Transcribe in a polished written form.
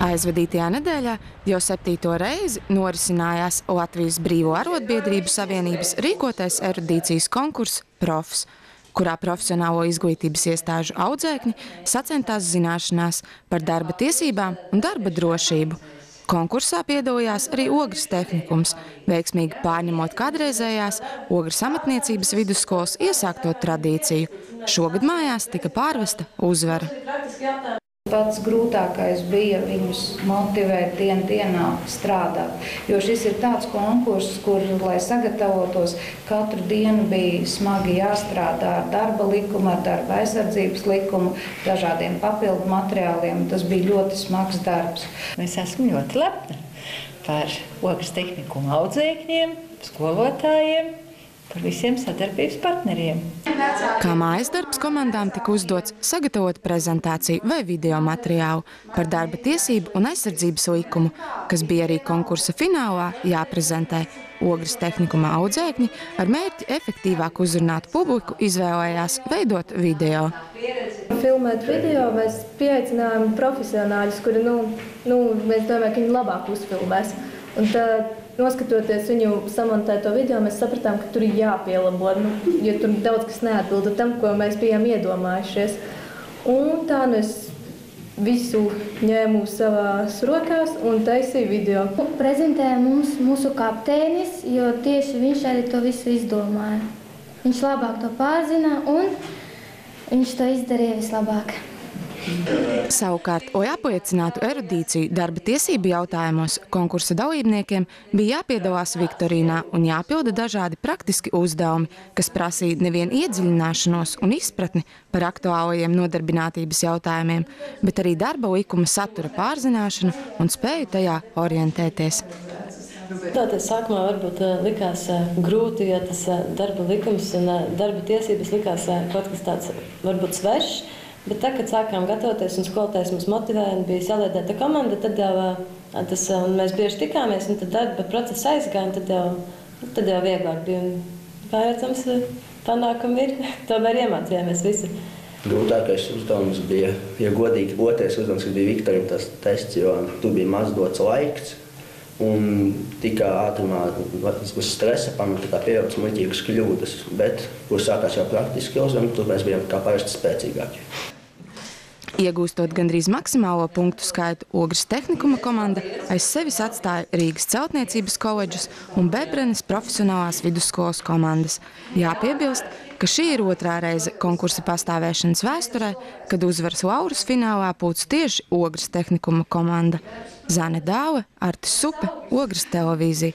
Aizvadītajā nedēļā jau 7. reizi norisinājās Latvijas Brīvo arotbiedrību savienības rīkotais erudīcijas konkurss Profs, kurā profesionālo izglītības iestāžu audzēkņi sacentās zināšanās par darba tiesībām un darba drošību. Konkursā piedalījās arī Ogres tehnikums, veiksmīgi pārņemot kādreizējās Ogres amatniecības vidusskolas iesākto tradīciju. Šogad mājās tika pārvesta uzvara. Pats grūtākais bija viņus motivēt dienā strādāt, jo šis ir tāds konkurss, kur, lai sagatavotos, katru dienu bija smagi jāstrādā ar darba likumu, ar darba aizsardzības likumu, dažādiem papildu materiāliem. Tas bija ļoti smags darbs. Es esmu ļoti lepna par Ogres tehnikuma audzēkņiem, skolotājiem, par visiem sadarbības partneriem. Kā mājas darbs komandām tika uzdots sagatavot prezentāciju vai video materiālu par darba tiesību un aizsardzības likumu, kas bija arī konkursa finālā jāprezentē. Ogres tehnikuma audzēkņi ar mērķi efektīvāk uzrunāt publiku izvēlējās veidot video. Filmēt video mēs pieaicinājām profesionāļus, kuri, mēs domājam, ka viņi labāk uzfilmēs. Un tad, noskatoties viņu samontēto video, mēs sapratām, ka tur ir jāpielabo, jo tur daudz kas neatbilda tam, ko mēs bijām iedomājušies. Un tā es visu ņēmu savās rokās un taisīju video. Prezentēja mums mūsu kapteinis, jo tieši viņš arī to visu izdomāja. Viņš labāk to pārzina un viņš to izdarīja vislabāk. Savukārt, lai apliecinātu erudīciju darba tiesību jautājumos, konkursa dalībniekiem bija jāpiedalās viktorīnā un jāpilda dažādi praktiski uzdevumi, kas prasīja nevien iedziļināšanos un izpratni par aktuālajiem nodarbinātības jautājumiem, bet arī darba likuma satura pārzināšanu un spēju tajā orientēties. Tātad sākumā varbūt likās grūti, jo tas darba likums un darba tiesības likās kaut kas tāds varbūt svešs. Bet tad, kad sākām gatavoties un skolotājs mums motivēja un bija saliedēta komanda, tad jau mēs bieži tikāmies un tad darba process aizgāja un tad jau vieglāk bija. Un pārredzams, panākumi ir, tomēr iemācījāmies visi. Grūtākais uzdevums bija, ja godīgi, otrais uzdevums, kas bija viktorīna tas tests, jo tur bija maz dots laiks un tikā ātrumā uz stresa pamata pieaudzis muļķīgas kļūdas, bet, kur sākās jau praktiski uzdevumi, tur mēs bijām kā parasti spēcīgāki. Iegūstot gandrīz maksimālo punktu skaitu, Ogres tehnikuma komanda aiz sevis atstāja Rīgas celtniecības koledžas un Bebrenes profesionālās vidusskolas komandas. Jāpiebilst, ka šī ir otrā reize konkursa pastāvēšanas vēsturē, kad uzvaras laurus finālā pūc tieši Ogres tehnikuma komanda. Zane Dāle, Artis Supe, Ogres televīzija.